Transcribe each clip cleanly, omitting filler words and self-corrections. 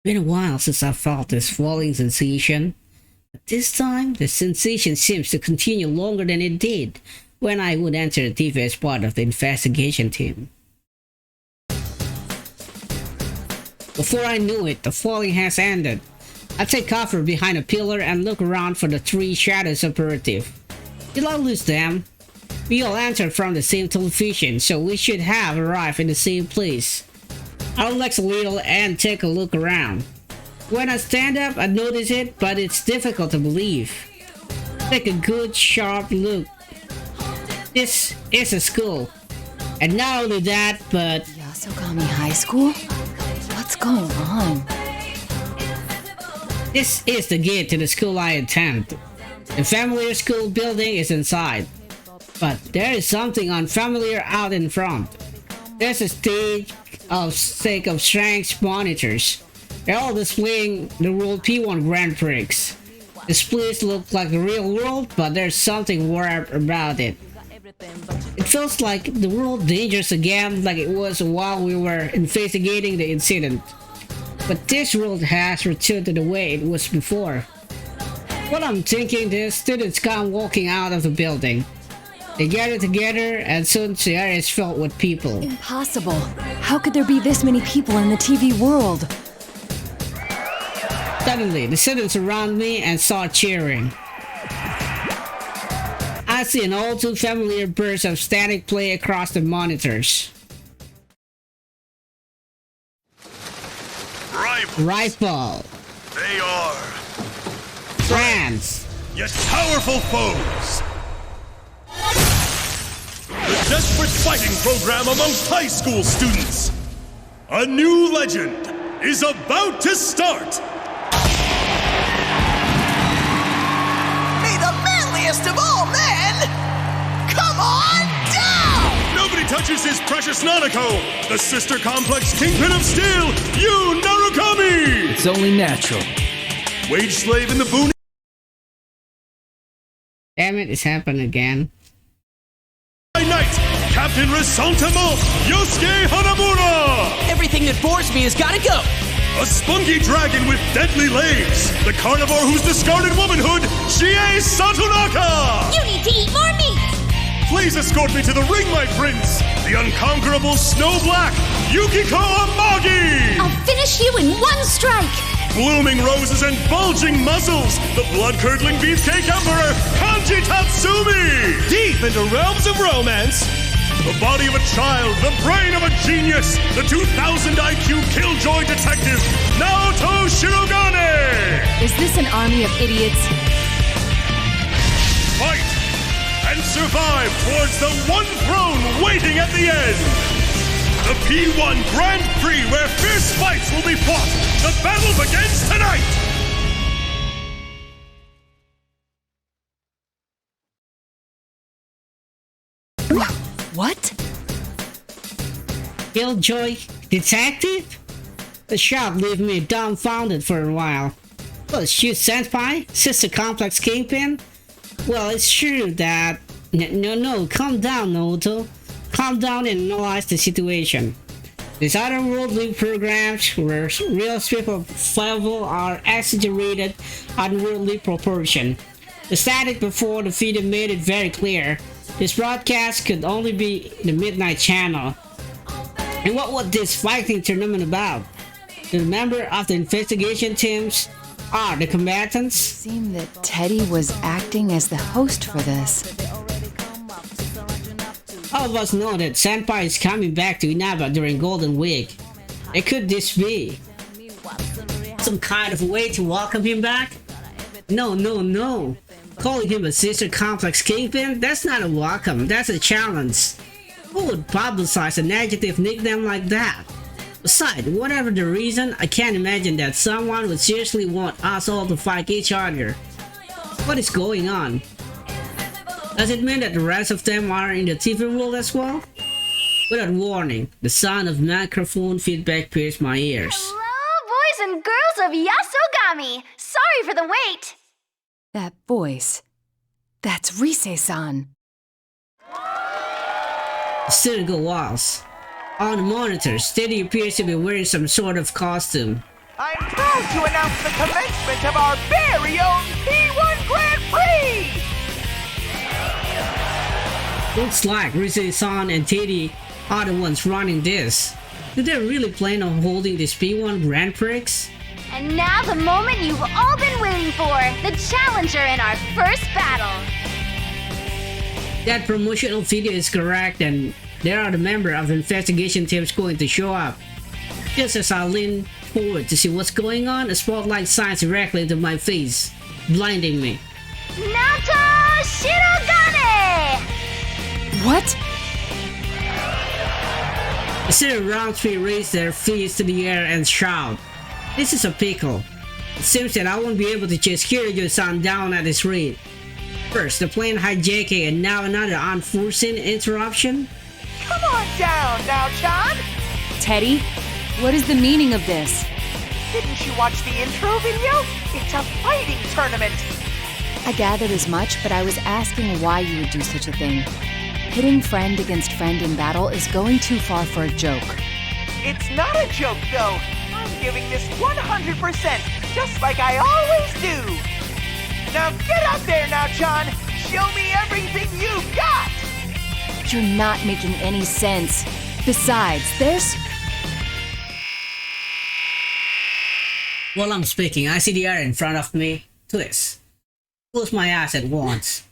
Been a while since I felt this falling sensation, but this time the sensation seems to continue longer than it did when I would enter the TV as part of the investigation team. Before I knew it, the falling has ended. I take cover behind a pillar and look around for the three Shadow Operatives. Did I lose them? We all entered from the same television, so we should have arrived in the same place. I relax a little and take a look around. When I stand up, I notice it, but it's difficult to believe. Take a good, sharp look. This is a school. And not only that, but... Yasogami High School? What's going on? This is the gate to the school I attend. The familiar school building is inside. But there is something unfamiliar out in front. There's a stage of strange monitors. They're all displaying the world P-1 Grand Prix. Displays look like the real world, but there's something warped about it. It feels like the world dangerous again, like it was while we were investigating the incident. But this world has returned to the way it was before. What I'm thinking is students come walking out of the building. They gather together and soon the area is filled with people. Impossible. How could there be this many people in the TV world? Suddenly, the students around me and start cheering. I see an all too familiar burst of static play across the monitors. Rifle. They are friends, yet powerful foes. The desperate fighting program amongst high school students. A new legend is about to start. May the manliest of all men come on down! Nobody touches his precious Nanako, the sister complex kingpin of steel, Yu Narukami! It's only natural. Wage slave in the boon. Damn it, it's happened again. Knight, Captain Resentiment, Yosuke Hanamura! Everything that bores me has gotta go! A spunky dragon with deadly legs, the carnivore who's discarded womanhood, Chie Satonaka! You need to eat more meat! Please escort me to the ring, my prince! The unconquerable Snow Black, Yukiko Amagi! I'll finish you in one strike! Blooming roses and bulging muscles, the blood-curdling beefcake emperor, Kanji Tatsumi! Deep into realms of romance, the body of a child, the brain of a genius, the 2000 IQ killjoy detective, Naoto Shirogane! Is this an army of idiots? Fight and survive towards the one throne waiting at the end! The P-1 Grand Prix, where fierce fights will be fought! The battle begins tonight! What? Killjoy detective? The shock left me dumbfounded for a while. Well, shoot senpai? Sister complex kingpin? Well, it's true that... No, calm down, Naoto. Calm down and analyze the situation. These otherworldly programs where real people level are exaggerated unworldly proportion. The static before the video made it very clear. This broadcast could only be the midnight channel. And what was this fighting tournament about? The member of the investigation teams are the combatants. It seemed that Teddy was acting as the host for this. All of us know that Senpai is coming back to Inaba during Golden Week. And could this be some kind of way to welcome him back? No. Calling him a sister complex kingpin? That's not a welcome, that's a challenge. Who would publicize a negative nickname like that? Besides, whatever the reason, I can't imagine that someone would seriously want us all to fight each other. What is going on? Does it mean that the rest of them are in the TV world as well? Without warning, the sound of microphone feedback pierced my ears. Hello, boys and girls of Yasogami! Sorry for the wait! That voice. That's Rise-san. The student go walls. On the monitor, Steady appears to be wearing some sort of costume. I'm proud to announce the commencement of our very own P-1 Grand Prix! Looks like Rizzo-san and Teddy are the ones running this. Do they really plan on holding this P-1 Grand Prix? And now the moment you've all been waiting for, the challenger in our first battle. That promotional video is correct, and there are the member of the investigation teams going to show up. Just as I lean forward to see what's going on, a spotlight shines directly into my face, blinding me. Naoto Shirogane! What? I see the round three raise their fists to the air and shout, "This is a pickle." It seems that I won't be able to chase Kiryu-san down at this rate. First, the plane hijacking, and now another unforeseen interruption. Come on down now, John! Teddy, what is the meaning of this? Didn't you watch the intro video? It's a fighting tournament! I gathered as much, but I was asking why you would do such a thing. Pitting friend against friend in battle is going too far for a joke. It's not a joke, though. I'm giving this 100%, just like I always do. Now get out there now, John. Show me everything you've got. You're not making any sense. Besides, there's... While I'm speaking, I see the air in front of me twist. Close my eyes at once.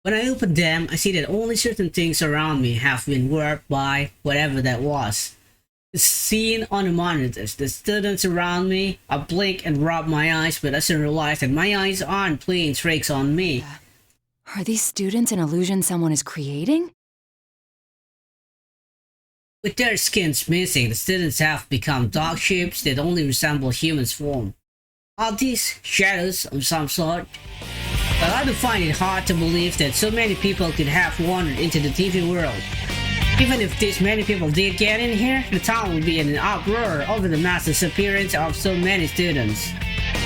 When I open them, I see that only certain things around me have been warped by whatever that was. The scene on the monitors, the students around me, I blink and rub my eyes, but as I realize that my eyes aren't playing tricks on me. Are these students an illusion someone is creating? With their skins missing, the students have become dog shapes that only resemble humans' form. Are these shadows of some sort? But I do find it hard to believe that so many people could have wandered into the TV world. Even if this many people did get in here, the town would be in an uproar over the mass disappearance of so many students.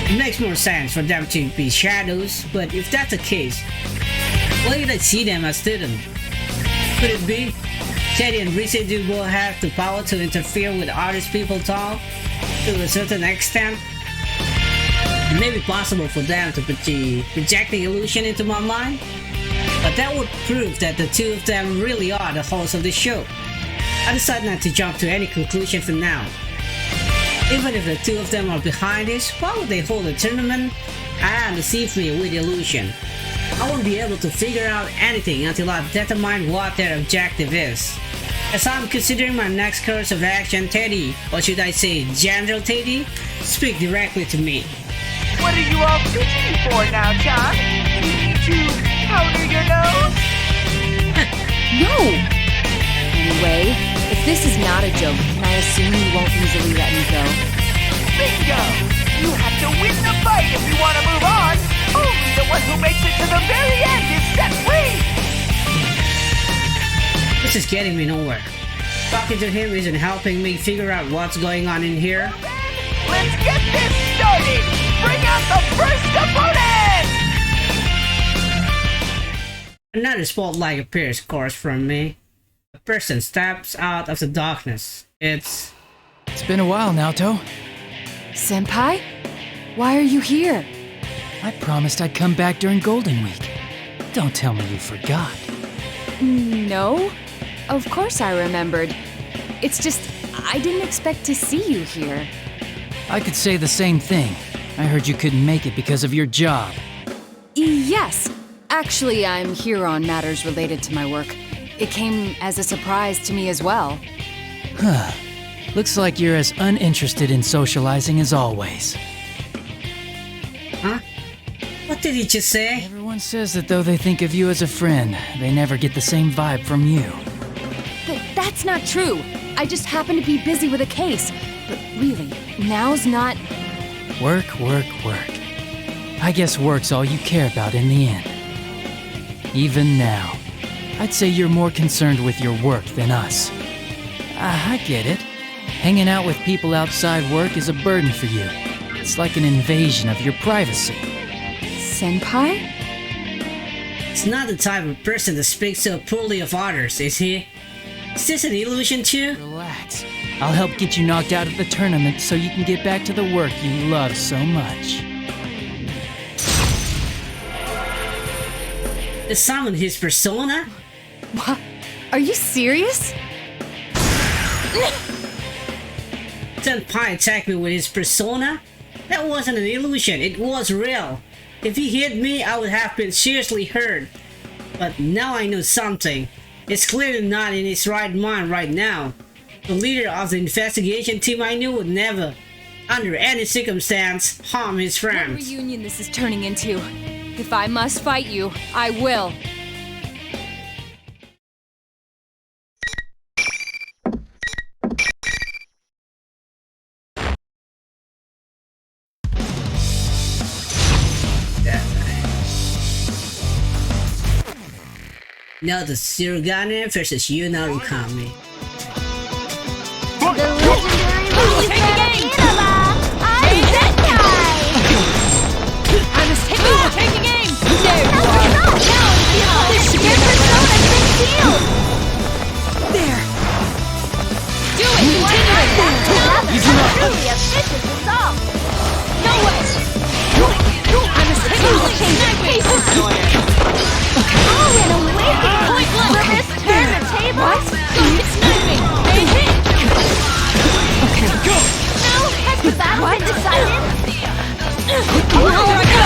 It makes more sense for them to be shadows, but if that's the case, why did I see them as students? Could it be Teddy and Rizzo do both have the power to interfere with others people talk to a certain extent? It may be possible for them to project the illusion into my mind, but that would prove that the two of them really are the hosts of the show. I decide not to jump to any conclusion for now. Even if the two of them are behind this, why would they hold a tournament and deceive me with illusion? I won't be able to figure out anything until I've determined what their objective is. As I'm considering my next course of action, Teddy, or should I say General Teddy, speak directly to me. What are you all fidgety for now, John? You need to powder your nose? No! Anyway, if this is not a joke, can I assume you won't easily let me go? Bingo! You have to win the fight if you want to move on. Only the one who makes it to the very end is set free! This is getting me nowhere. Talking to him isn't helping me figure out what's going on in here. Let's get this started! Bring out the first opponent! Another spotlight appears across from me. A person steps out of the darkness. It's been a while, Naoto. Senpai? Why are you here? I promised I'd come back during Golden Week. Don't tell me you forgot. No. Of course I remembered. It's just, I didn't expect to see you here. I could say the same thing. I heard you couldn't make it because of your job. Yes. Actually, I'm here on matters related to my work. It came as a surprise to me as well. Huh. Looks like you're as uninterested in socializing as always. Huh? What did he just say? Everyone says that though they think of you as a friend, they never get the same vibe from you. That's not true. I just happen to be busy with a case. But really, now's not... Work, work, work. I guess work's all you care about in the end. Even now, I'd say you're more concerned with your work than us. I get it. Hanging out with people outside work is a burden for you. It's like an invasion of your privacy. Senpai? He's not the type of person that speaks so poorly of others, is he? Is this an illusion too? Relax. I'll help get you knocked out of the tournament so you can get back to the work you love so much. To summon his persona? What? Are you serious? Senpai attacked me with his persona? That wasn't an illusion, it was real. If he hit me, I would have been seriously hurt. But now I know something. It's clearly not in his right mind right now. The leader of the investigation team I knew would never, under any circumstance, harm his What friends. reunion this is turning into. If I must fight you, I will. Naoto Shirogane versus Naoto Kami. The legendary movie I'm Zenkai! I must hit you! Taking aim! There you No, are! no, no! Your persona's been sealed! There! Do it! Continue! You do not truly a vicious assault! No way! I must hit you! Change pace! Oh, an awakening! Point blank! Will this turn the tables? It's sniping! And hit! Okay, go! No, has the battle been decided? Here I go!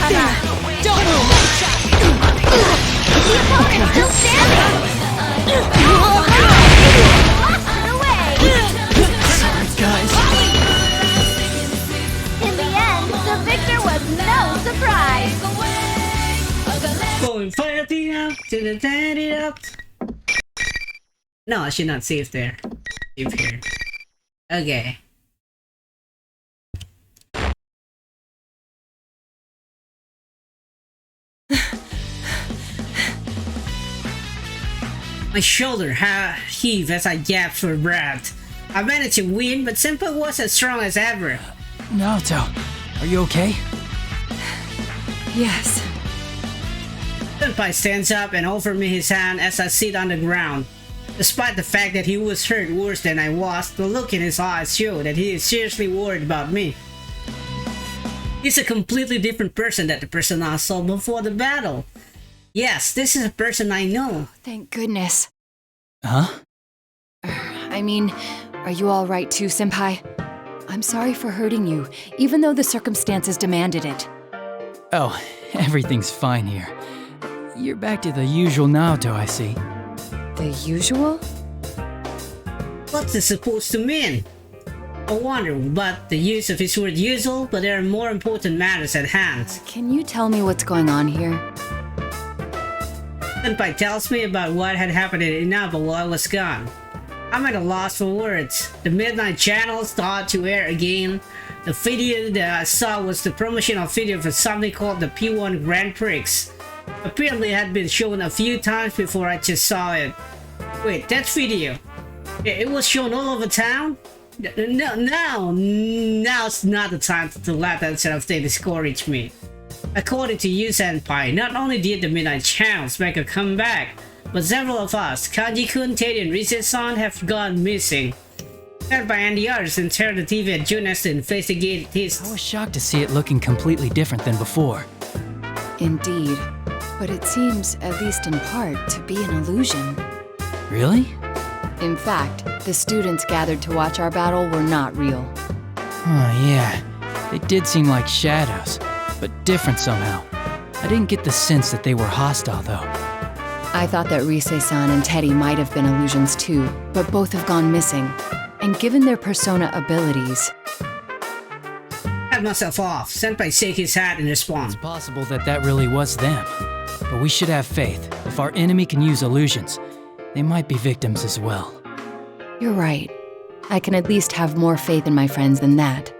There! Don't move! The opponent's still standing! Blasted away! Guys, In the end, the victor was no surprise! Going fighting up to the daddy up. No, I should not save there. Save here. Okay. My shoulder heaved as I gasped for breath. I managed to win, but Senpai was as strong as ever. Naoto, are you okay? Yes. Senpai stands up and offers me his hand as I sit on the ground. Despite the fact that he was hurt worse than I was, the look in his eyes showed that he is seriously worried about me. He's a completely different person than the person I saw before the battle. Yes, this is a person I know. Thank goodness. Huh? I mean, are you all right too, Senpai? I'm sorry for hurting you, even though the circumstances demanded it. Oh, everything's fine here. You're back to the usual Naoto, I see. The usual? What's this supposed to mean? I wonder about the use of his word usual, but there are more important matters at hand. Can you tell me what's going on here? Senpai tells me about what had happened in Inaba while I was gone. I'm at a loss for words. The midnight channel started to air again. The video that I saw was the promotional video for something called the P-1 Grand Prix. Apparently it had been shown a few times before I just saw it. Wait, that video? It was shown all over town? Now's not the time to let that sort of thing discourage me. According to you, Senpai, not only did the Midnight Channels make a comeback, but several of us, Kanji-kun, Teddy, and Rise-san, have gone missing. Senpai and the others entered the TV at Junes to investigate his... I was shocked to see it looking completely different than before. Indeed. But it seems, at least in part, to be an illusion. Really? In fact, the students gathered to watch our battle were not real. Oh, yeah. They did seem like shadows, but different somehow. I didn't get the sense that they were hostile, though. I thought that Rise-san and Teddy might have been illusions too, but both have gone missing. And given their persona abilities... Cut myself off. Senpai shake his head in response. It's possible that that really was them. But we should have faith. If our enemy can use illusions, they might be victims as well. You're right. I can at least have more faith in my friends than that.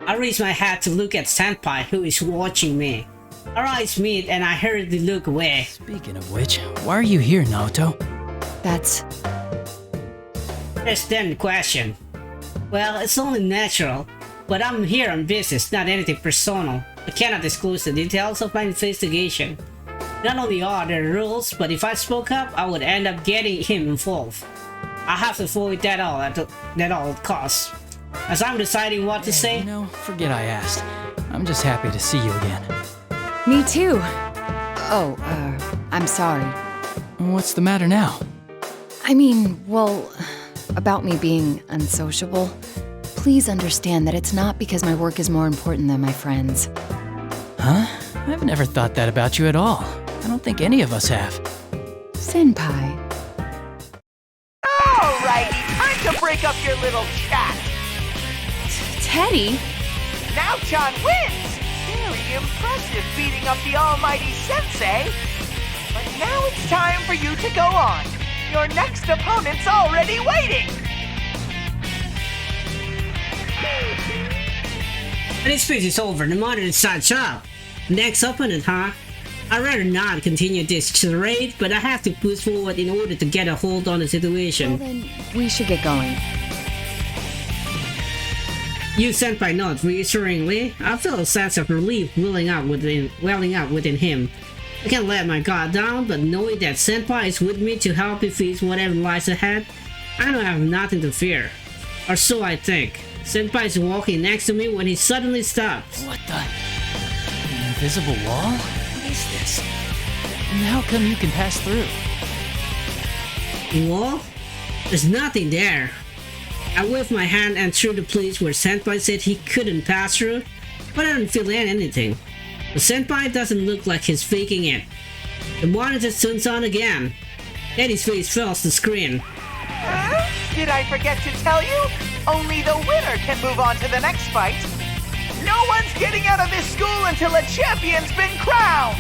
I raise my head to look at Senpai, who is watching me. Our eyes meet and I hurriedly look away. Speaking of which, why are you here, Naoto? That's... There's then the question. Well, it's only natural, but I'm here on business, not anything personal. I cannot disclose the details of my investigation. Not only are there rules, but if I spoke up, I would end up getting him involved. I have to avoid that all costs. As I'm deciding what to say. You know, forget I asked. I'm just happy to see you again. Me too. Oh, I'm sorry. What's the matter now? I mean, well, about me being unsociable. Please understand that it's not because my work is more important than my friends. Huh? I've never thought that about you at all. I don't think any of us have. Senpai. Alrighty, time to break up your little chat. Teddy? Now John wins! Very impressive beating up the almighty sensei. But now it's time for you to go on. Your next opponent's already waiting! And this phase is over, the monitor decides up. Next opponent, huh? I'd rather not continue this charade, but I have to push forward in order to get a hold on the Well situation. then, we should get going. You senpai nods reassuringly. I feel a sense of relief welling up within him. I can't let my guard down, but knowing that senpai is with me to help me face whatever lies ahead, I don't have nothing to fear. Or so I think. Senpai is walking next to me when he suddenly stops. What the? An invisible wall? What is this? And how come you can pass through? Wall? There's nothing there. I waved my hand and through the place where senpai said he couldn't pass through, but I don't feel anything. The senpai doesn't look like he's faking it. The monitor turns on again. Then his face fills the screen. Huh? Did I forget to tell you? Only the winner can move on to the next fight. No one's getting out of this school until a champion's been crowned.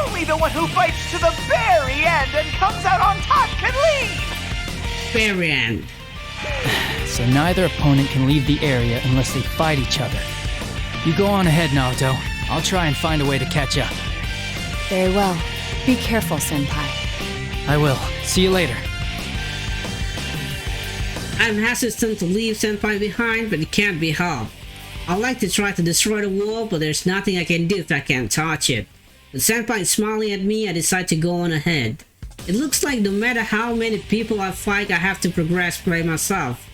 Only the one who fights to the very end and comes out on top can leave. Very end. So neither opponent can leave the area unless they fight each other. You go on ahead, Naoto. I'll try and find a way to catch up. Very well. Be careful, senpai. I will. See you later. I'm hesitant to leave senpai behind, but it can't be helped. I'd like to try to destroy the wall, but there's nothing I can do if I can't touch it. With senpai smiling at me, I decide to go on ahead. It looks like no matter how many people I fight, I have to progress by myself.